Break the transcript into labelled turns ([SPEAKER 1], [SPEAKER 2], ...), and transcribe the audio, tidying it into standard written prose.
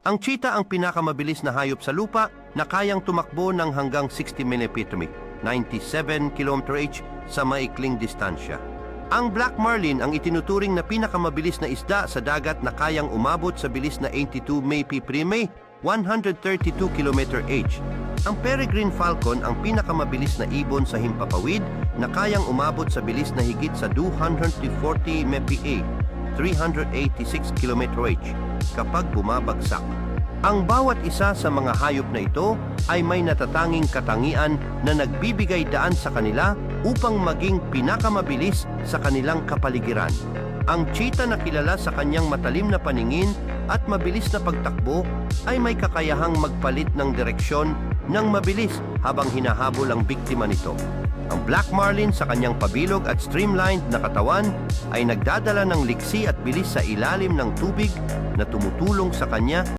[SPEAKER 1] Ang cheetah ang pinakamabilis na hayop sa lupa na kayang tumakbo ng hanggang 60 mph, 97 km/h sa maikling distansya. Ang black marlin ang itinuturing na pinakamabilis na isda sa dagat na kayang umabot sa bilis na 82 mph, 132 km/h. Ang peregrine falcon ang pinakamabilis na ibon sa himpapawid na kayang umabot sa bilis na higit sa 240 mph, 386 km/h kapag bumabagsak. Ang bawat isa sa mga hayop na ito ay may natatanging katangian na nagbibigay daan sa kanila upang maging pinakamabilis sa kanilang kapaligiran. Ang cheetah na kilala sa kanyang matalim na paningin at mabilis na pagtakbo ay may kakayahang magpalit ng direksyon ng mabilis habang hinahabol ang biktima nito. Ang black marlin sa kanyang pabilog at streamlined na katawan ay nagdadala ng liksi at bilis sa ilalim ng tubig na tumutulong sa kanya